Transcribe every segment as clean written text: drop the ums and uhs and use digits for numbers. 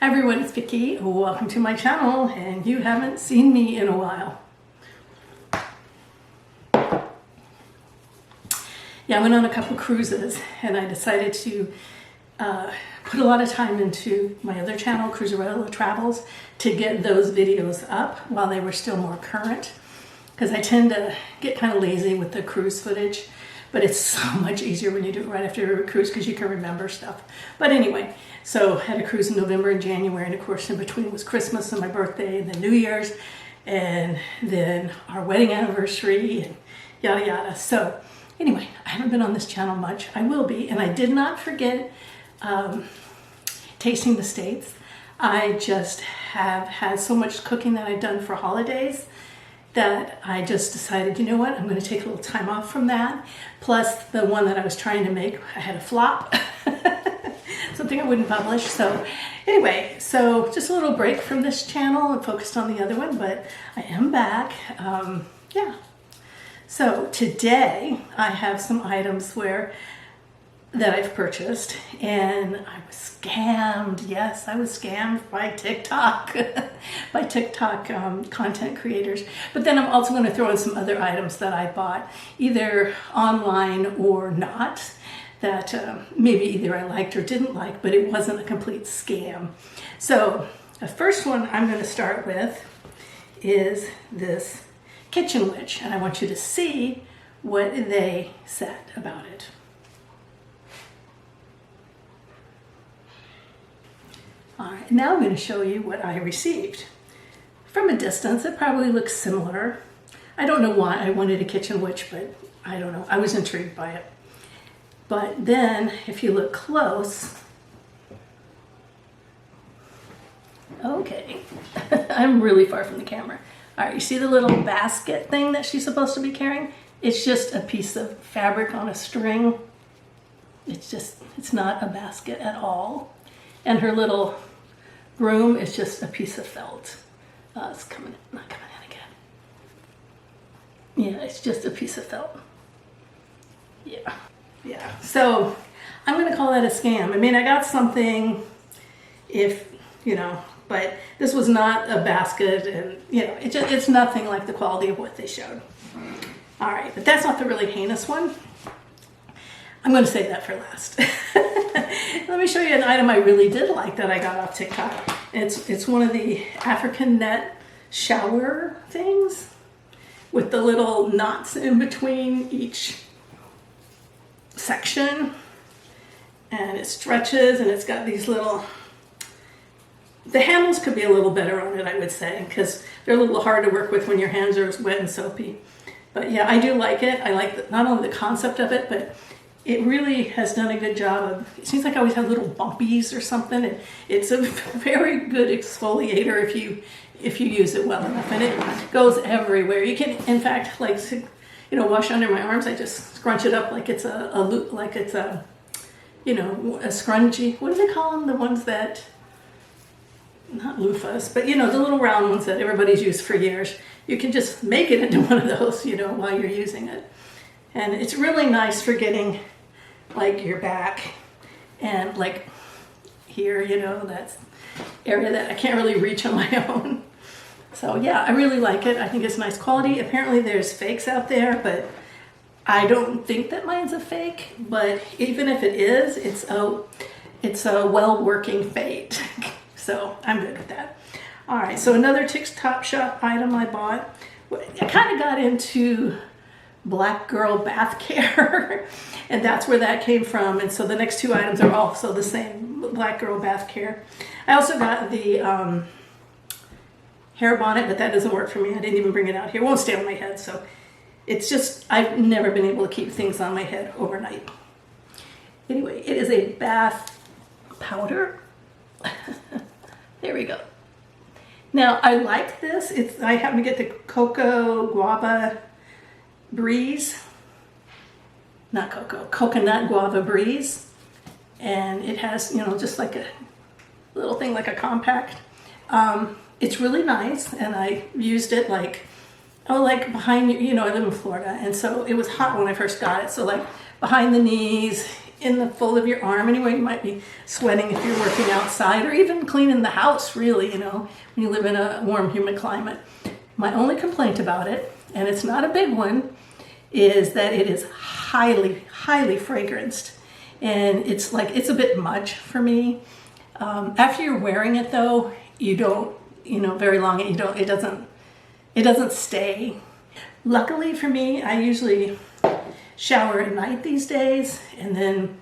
Hi everyone, it's Vicky. Welcome to my channel, and you haven't seen me in a while. Yeah, I went on a couple cruises and I decided to put a lot of time into my other channel, Cruiserella Travels, to get those videos up while they were still more current. Because I tend to get kind of lazy with the cruise footage, but it's so much easier when you do it right after a cruise because you can remember stuff. But anyway, so I had a cruise in November and January, and of course in between was Christmas and my birthday and then New Year's, and then our wedding anniversary and yada yada. So anyway, I haven't been on this channel much. I will be, and I did not forget tasting the States. I just have had so much cooking that I've done for holidays that I just decided, you know what, I'm going to take a little time off from that. Plus the one that I was trying to make, I had a flop. Something I wouldn't publish. So anyway, so just a little break from this channel and focused on the other one, but I am back. Yeah. So today I have some items that I've purchased, and I was scammed. Yes, I was scammed by TikTok, by TikTok content creators. But then I'm also going to throw in some other items that I bought, either online or not, that maybe either I liked or didn't like, but it wasn't a complete scam. So the first one I'm going to start with is this kitchen witch, and I want you to see what they said about it. All right, now I'm going to show you what I received. From a distance, it probably looks similar. I don't know why I wanted a kitchen witch, but I don't know. I was intrigued by it. But then, if you look close, okay, I'm really far from the camera. All right, you see the little basket thing that she's supposed to be carrying? It's just a piece of fabric on a string. It's not a basket at all. And her little broom is just a piece of felt. It's not coming in again. Yeah, it's just a piece of felt. Yeah. So I'm going to call that a scam. I mean, I got something, but this was not a basket, and it's nothing like the quality of what they showed. All right, but that's not the really heinous one. I'm going to save that for last. Let me show you an item I really did like that I got off TikTok. It's one of the African net shower things with the little knots in between each section, and it stretches, and it's got these little, the handles could be a little better on it, I would say, because they're a little hard to work with when your hands are wet and soapy. But yeah, I do like it. I like not only the concept of it, but it really has done a good job of, it seems like I always have little bumpies or something, and it's a very good exfoliator if you use it well enough, and it goes everywhere. You can, in fact, wash under my arms. I just scrunch it up like it's a scrunchie. What do they call them? The ones that, not loofahs, but the little round ones that everybody's used for years. You can just make it into one of those, while you're using it. And it's really nice for getting like your back and like here, that's area that I can't really reach on my own. So yeah, I really like it. I think it's nice quality. Apparently there's fakes out there, but I don't think that mine's a fake. But even if it is, it's a well-working fake. So I'm good with that. All right, so another TikTok shop item I bought. I kind of got into black girl bath care, and that's where that came from. And so the next two items are also the same, black girl bath care. I also got the hair bonnet, but that doesn't work for me. I didn't even bring it out here. It won't stay on my head, so it's just, I've never been able to keep things on my head overnight. Anyway, it is a bath powder. There we go. Now, I like this. I happen to get the Coconut Guava Breeze. And it has, just like a little thing, like a compact. It's really nice, and I used it like behind, I live in Florida, and so it was hot when I first got it. So like behind the knees, in the fold of your arm. Anyway, you might be sweating if you're working outside or even cleaning the house, really, you know, when you live in a warm, humid climate. My only complaint about it, and it's not a big one, is that it is highly, highly fragranced. And it's a bit much for me. After you're wearing it though, you don't, very long, it doesn't stay. Luckily for me, I usually shower at night these days and then,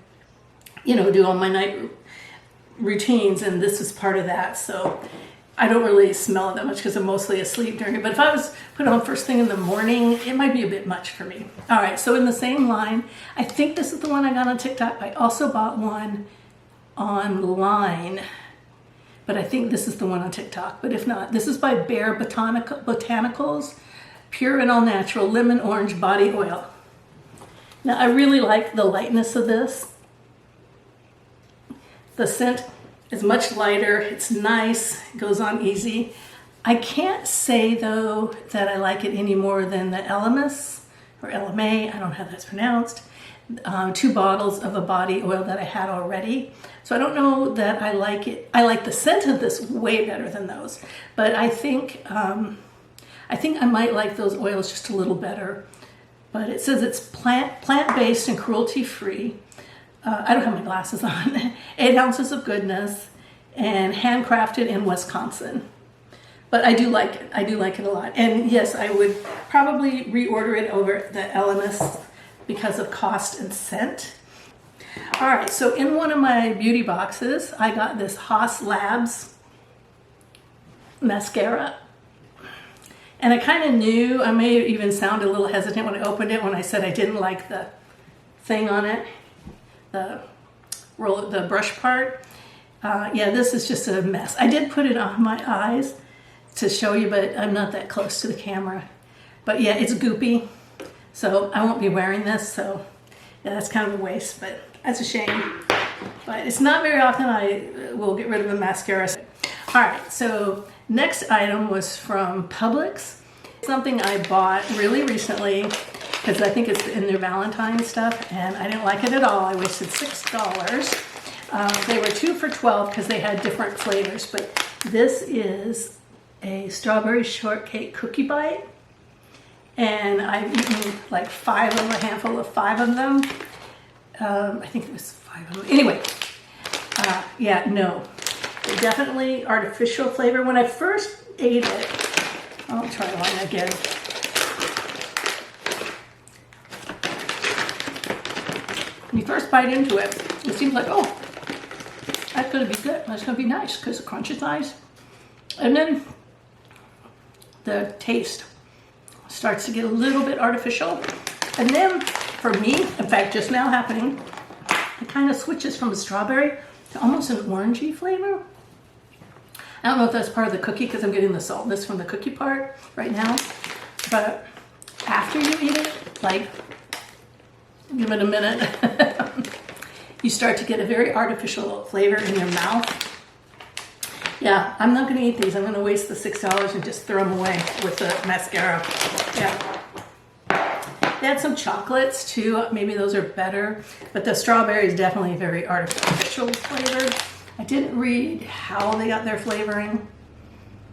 do all my night routines, and this is part of that. So I don't really smell it that much because I'm mostly asleep during it. But if I was put on first thing in the morning, it might be a bit much for me. All right, so in the same line, I think this is the one I got on TikTok. I also bought one online, but I think this is the one on TikTok. But if not, this is by Bare Botanicals, Pure and All Natural Lemon Orange Body Oil. Now, I really like the lightness of this. The scent is much lighter. It's nice. It goes on easy. I can't say, though, that I like it any more than the LMS, or LMA, I don't know how that's pronounced, 2 bottles of a body oil that I had already. So I don't know that I like it. I like the scent of this way better than those. But I think I might like those oils just a little better. But it says it's plant-based and cruelty-free. I don't have my glasses on. 8 ounces of goodness and handcrafted in Wisconsin. But I do like it. I do like it a lot. And yes, I would probably reorder it over the LMS because of cost and scent. All right, so in one of my beauty boxes, I got this Haas Labs mascara. And I kind of knew, I may even sound a little hesitant when I opened it when I said I didn't like the thing on it, the brush part. Yeah, this is just a mess. I did put it on my eyes to show you, but I'm not that close to the camera. But yeah, it's goopy, so I won't be wearing this, so yeah, that's kind of a waste, but that's a shame. But it's not very often I will get rid of the mascara. All right, so next item was from Publix. Something I bought really recently because I think it's in their Valentine stuff, and I didn't like it at all. I wasted $6. They were 2 for $12 because they had different flavors, but this is a strawberry shortcake cookie bite, and I've eaten like a handful of 5 of them. I think it was 5 of them. Anyway, yeah, no. They're definitely artificial flavor. When I first ate it, I'll try one again. When you first bite into it, it seems like, oh, that's going to be good. That's going to be nice because the crunch is nice. And then the taste starts to get a little bit artificial. And then for me, in fact, just now happening, it kind of switches from a strawberry to almost an orangey flavor. I don't know if that's part of the cookie because I'm getting the saltness from the cookie part right now. But after you eat it, like, give it a minute, you start to get a very artificial flavor in your mouth. Yeah, I'm not going to eat these. I'm going to waste the $6 and just throw them away with the mascara. Yeah. They had some chocolates too. Maybe those are better. But the strawberry is definitely very artificial flavored. I didn't read how they got their flavoring.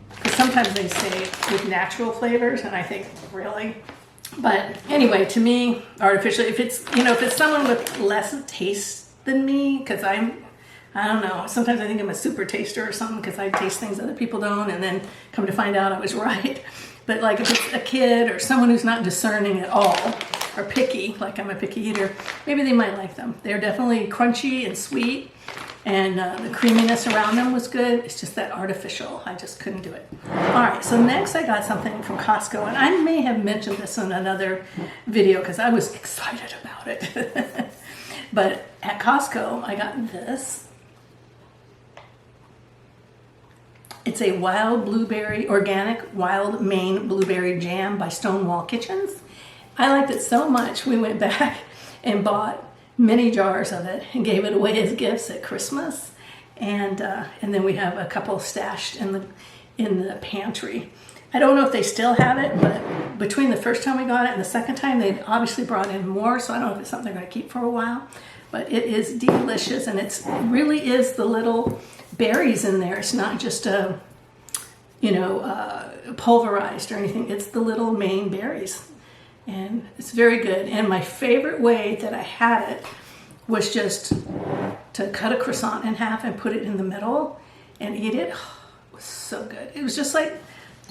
Because sometimes they say with natural flavors, and I think, really? But anyway, to me, artificial, if it's someone with less taste than me, because I don't know, sometimes I think I'm a super taster or something because I taste things other people don't, and then come to find out I was right. But like if it's a kid or someone who's not discerning at all, or picky, like I'm a picky eater, maybe they might like them. They're definitely crunchy and sweet, and the creaminess around them was good. It's just that artificial. I just couldn't do it. All right, so next I got something from Costco, and I may have mentioned this in another video because I was excited about it. But at Costco, I got this. It's a organic wild Maine blueberry jam by Stonewall Kitchens. I liked it so much, we went back and bought many jars of it and gave it away as gifts at Christmas. And then we have a couple stashed in the pantry. I don't know if they still have it, but between the first time we got it and the second time, they obviously brought in more, so I don't know if it's something they're going to keep for a while. but it is delicious, and it really is the little berries in there. It's not just a, pulverized or anything. It's the little main berries, and it's very good. And my favorite way that I had it was just to cut a croissant in half and put it in the middle and eat it. Oh, it was so good. It was just like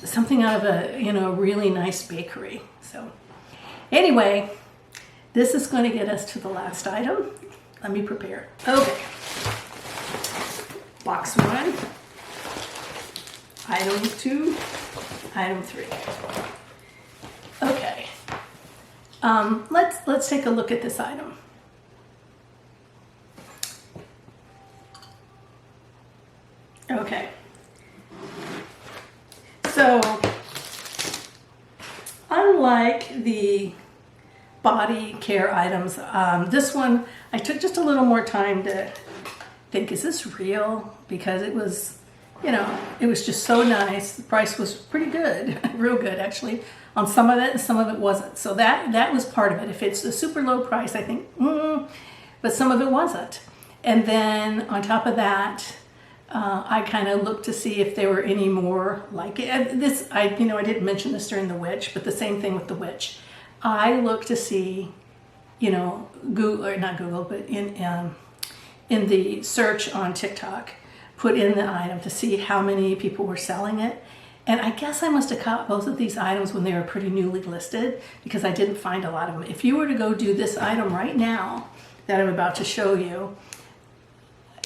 something out of a, really nice bakery. So anyway, this is going to get us to the last item. Let me prepare. Okay. Box 1, item 2, item 3. Okay. Let's take a look at this item. Okay. So, unlike the body care items, this one I took just a little more time to think, is this real? Because it was, it was just so nice. The price was pretty good, real good actually, on some of it, and some of it wasn't. So that was part of it. If it's a super low price, I think, but some of it wasn't. And then on top of that, I kind of looked to see if there were any more like it. I didn't mention this during the witch, but the same thing with the witch. I looked to see, Google, or not Google, but in the search on TikTok, put in the item to see how many people were selling it. And I guess I must have caught both of these items when they were pretty newly listed, because I didn't find a lot of them. If you were to go do this item right now that I'm about to show you,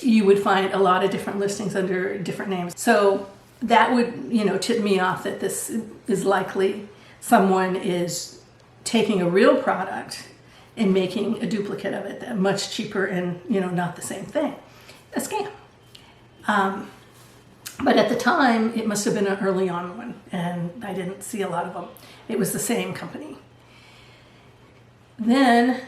you would find a lot of different listings under different names. So that would, tip me off that this is likely someone is taking a real product and making a duplicate of it, much cheaper and, not the same thing. A scam. But at the time, it must have been an early on one, and I didn't see a lot of them. It was the same company. Then,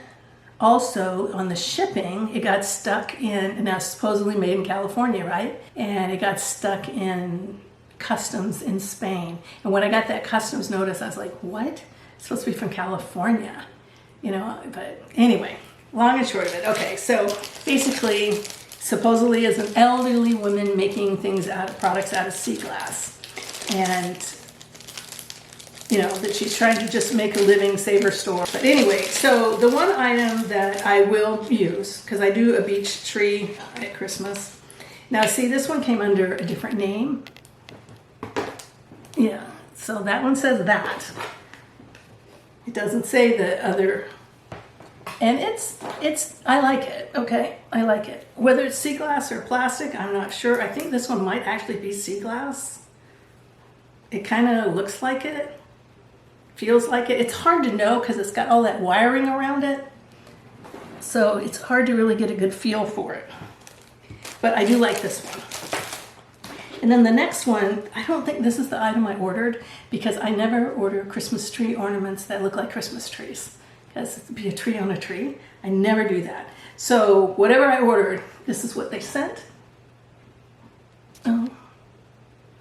also on the shipping, it got stuck in, now supposedly made in California, right? And it got stuck in customs in Spain. And when I got that customs notice, I was like, what? It's supposed to be from California, but anyway, long and short of it. Okay, so basically, supposedly is an elderly woman making products out of sea glass. And that she's trying to just make a living, save her store. But anyway, so the one item that I will use, because I do a beach tree at Christmas. Now see, this one came under a different name. Yeah, so that one says that. It doesn't say the other, and I like it, okay? I like it. Whether it's sea glass or plastic, I'm not sure. I think this one might actually be sea glass. It kind of looks like it. Feels like it. It's hard to know because it's got all that wiring around it. So it's hard to really get a good feel for it. But I do like this one. And then the next one, I don't think this is the item I ordered, because I never order Christmas tree ornaments that look like Christmas trees. Because it'd be a tree on a tree. I never do that. So whatever I ordered, this is what they sent. Oh,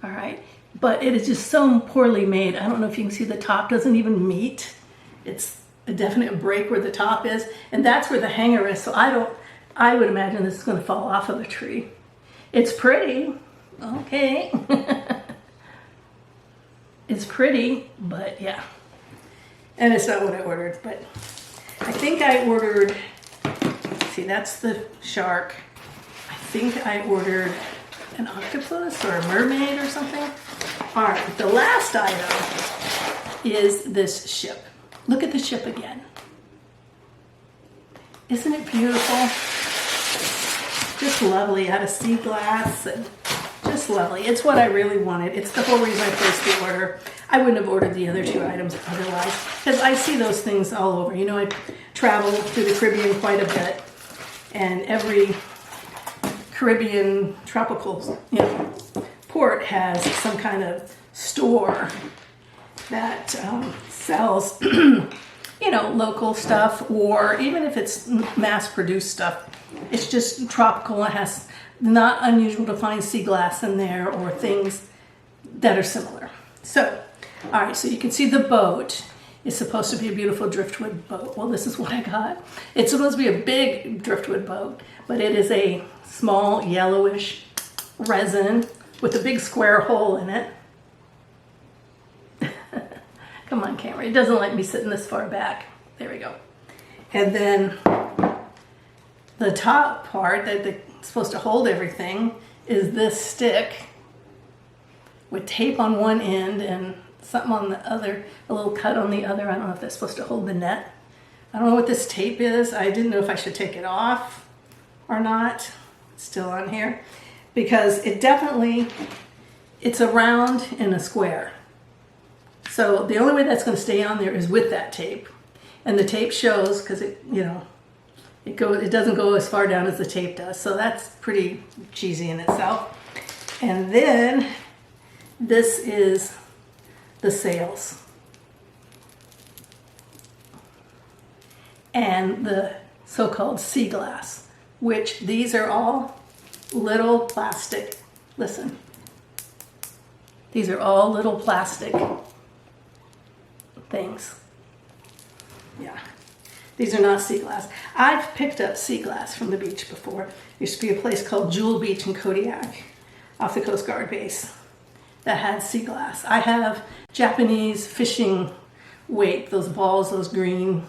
all right. But it is just so poorly made. I don't know if you can see the top doesn't even meet. It's a definite break where the top is, and that's where the hanger is. So I would imagine this is going to fall off of a tree. It's pretty. Okay. It's pretty, but yeah. And it's not what I ordered, but I think I ordered, see, that's the shark. I think I ordered an octopus or a mermaid or something. All right, the last item is this ship. Look at the ship again. Isn't it beautiful? Just lovely, out of sea glass, and just lovely. It's what I really wanted. It's the whole reason I placed the order. I wouldn't have ordered the other two items otherwise, because I see those things all over. I travel through the Caribbean quite a bit, and every Caribbean tropical, port has some kind of store that sells, local stuff, or even if it's mass-produced stuff, it's just tropical. It has not unusual to find sea glass in there or things that are similar. So, all right, so you can see the boat. is supposed to be a beautiful driftwood boat. Well, this is what I got. It's supposed to be a big driftwood boat, but it is a small yellowish resin with a big square hole in it. Come on, camera. It doesn't like me sitting this far back. There we go. And then the top part that's supposed to hold everything is this stick with tape on one end and something on the other, a little cut on the other. I don't know if that's supposed to hold the net. I don't know what this tape is. I didn't know if I should take it off or not. It's still on here because it definitely, it's a round and a square. So the only way that's going to stay on there is with that tape. And the tape shows because it, you know, it doesn't go as far down as the tape does. So that's pretty cheesy in itself. And then this is the sails. And the so-called sea glass, which these are all little plastic, listen, these are all little plastic things. Yeah, these are not sea glass. I've picked up sea glass from the beach before. There used to be a place called Jewel Beach in Kodiak off the Coast Guard base that had sea glass. I have Japanese fishing wake, those balls, those green,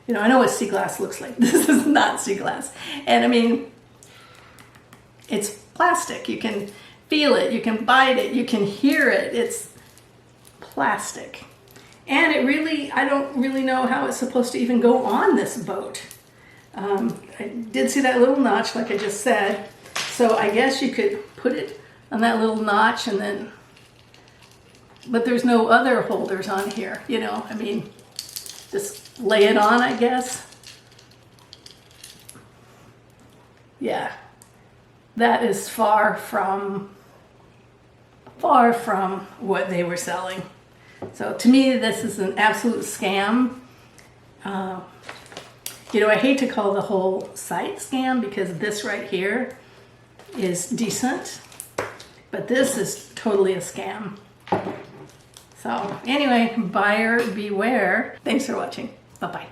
you know, I know what sea glass looks like. This is not sea glass. And I mean, it's plastic. You can feel it, you can bite it, you can hear it. It's plastic. And it really, I don't really know how it's supposed to even go on this boat. I did see that little notch, like I just said. So I guess you could put it on that little notch and then, but there's no other holders on here, you know, I mean, just lay it on, I guess. Yeah, that is far from what they were selling. So to me, this is an absolute scam. You know, I hate to call the whole site scam because this right here is decent, but this is totally a scam. So anyway, buyer beware. Thanks for watching. Bye-bye.